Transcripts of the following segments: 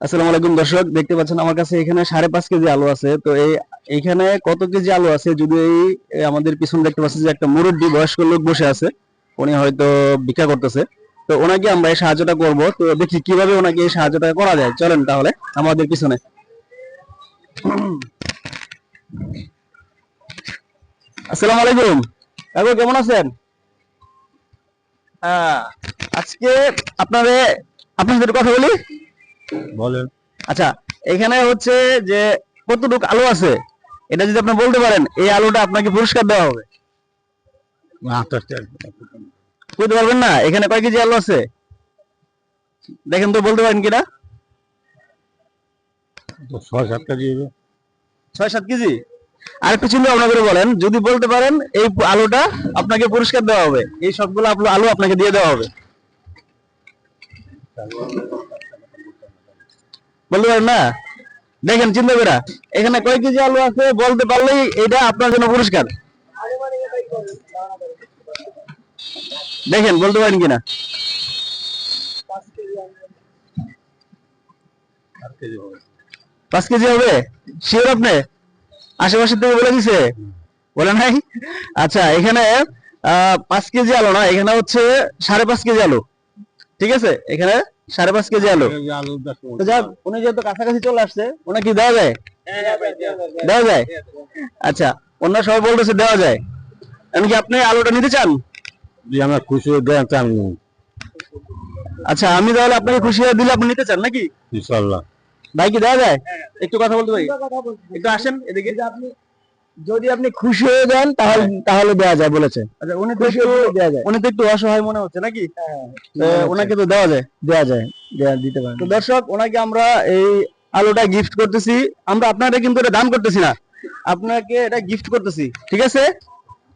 আসসালামু আলাইকুম দর্শক, দেখতে পাচ্ছেন আমার কাছে এখানে 5.5 কেজি আলু আছে। তো এইখানে কত কেজি আলু আছে, যদি আমাদের পিছনে দেখতে পাচ্ছি যে একটা মুরব্বী বয়স্ক লোক বসে আছে, উনি হয়তো ভিক্ষা করতেছে। তো ওনাকে আমরা এই সাহায্যটা করব, তো দেখি কিভাবে ওনাকে এই সাহায্যটা করা যায়। চলেন তাহলে আমাদের পিছনে। আসসালামু আলাইকুম কাকু, কেমন আছেন? হ্যাঁ, আজকে আপনারে আপনার সাথে একটু কথা বলি। বলেন। আচ্ছা, এখানে হচ্ছে যে কতটুকু আলু আছে, এটা যদি আপনি বলতে পারেন, এই আলুটা আপনাকে পুরস্কার দেওয়া হবে। বলতে পারবেন না? এখানে কয় কেজি আলু আছে দেখেন তো, বলতে পারেন কিনা? 6-7 কেজি হবে। 6-7 কেজি। আর একটু চিন্তা ভাবনা করে বলেন, যদি বলতে পারেন এই আলুটা আপনাকে পুরস্কার দেওয়া হবে, এই সবগুলো আলু আপনাকে দিয়ে দেওয়া হবে। বলতে পারেন না? দেখেন চিন্তা করে, এখানে কয় কেজি আলু আছে বলতে পারলেই এটা আপনার জন্য পুরস্কার। দেখেন বলতে পারেন কিনা। 5 কেজি হবে? শিওর আপনি? আশেপাশে থেকে বলে দিছে? বলে নাই? আচ্ছা, এখানে 5 কেজি আলু না, এখানে হচ্ছে 5.5 কেজি আলু। ঠিক আছে, এখানে 5.5 কেজি আলু। তো যাক, উনি যেহেতু কাছাকাছি চলে আসছে, ওনাকে কি দেওয়া যায়? দেওয়া যায়। আচ্ছা, অন্য সবাই বলতেছে দেওয়া যায়। এমনকি আপনি আলুটা নিতে চান? আমার খুশি হয়ে দেন আমি আচ্ছা, আমি তাহলে আপনাকে খুশি হয়ে দিলে আপনি নিতে চান নাকি? ইনশাল্লাহ। ভাই কি দেওয়া যায়? একটু কথা বলতে পারি? একটু আসেন এদিকে। যদি আপনি খুশি হয়ে যান তাহলে তাহলে দেওয়া যায় বলেছে। আচ্ছা, উনি তো খুশি একটু হয়ে দেওয়া যায়। উনি তো একটু অসহায় মনে হচ্ছে নাকি? তো মনে হচ্ছে। ওনাকে তো দেওয়া যায়। দেওয়া যায়, দিতে পারেন। তো দর্শক, ওনাকে আমরা এই আলুটা গিফট করতেছি। আমরা আপনারা কিন্তু এটা দান করতেছি না, আপনাকে এটা গিফট করতেছি। ঠিক আছে,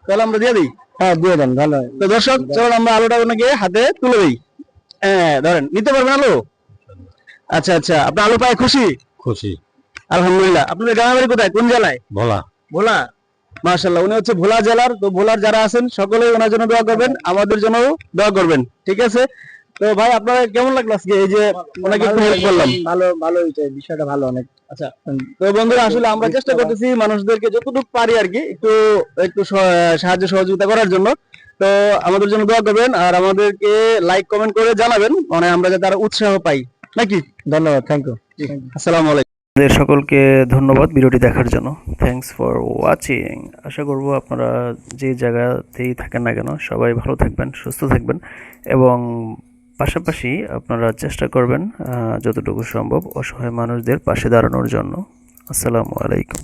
তাহলে আমরা দিয়ে দিই। হ্যাঁ, দিয়ে দেন, ভালো হয়। তো দর্শক, চলুন আমরা আলুটা ওনাকে হাতে তুলে দিই। হ্যাঁ, ধরেন, নিতে পারবেন আলু? আচ্ছা আচ্ছা, আপনি আলু পায় খুশি? খুশি। আলহামদুলিল্লাহ। আপনাদের গ্রামের বাড়ি কোথায়, কোন জেলায়? বলা। ভোলা। মাশাআল্লাহ, উনি হচ্ছে ভোলা জেলার। তো ভোলার যারা আছেন সকলেই ওনার জন্য দোয়া করবেন, আমাদের জন্য দোয়া করবেন। ঠিক আছে। তো ভাই, আপনার কেমন লাগলো আজকে এই যে ওনাকে একটু হেল্প করলাম? ভালো ভালো হয়েছে, বিষয়টা ভালো অনেক। আচ্ছা, তো বন্ধুরা, আসলে আমরা চেষ্টা করতেছি মানুষদেরকে যতটুকু পারি আর কি, একটু একটু সাহায্য সহযোগিতা করার জন্য। তো আমাদের জন্য দোয়া করবেন, আর আমাদেরকে লাইক কমেন্ট করে জানাবেন, মানে আমরা যাতে আরো উৎসাহ পাই নাকি। ধন্যবাদ, থ্যাংক ইউ। আসসালামু আলাইকুম। আপনাদের সকলকে ধন্যবাদ ভিডিওটি দেখার জন্য। Thanks for watching. আশা করব আপনারা যে জায়গাতেই থাকেন না কেন সবাই ভালো থাকবেন, সুস্থ থাকবেন, এবং পাশাপাশি আপনারা চেষ্টা করবেন যতটুকু সম্ভব অসহায় মানুষদের পাশে দাঁড়ানোর জন্য। আসসালামু আলাইকুম।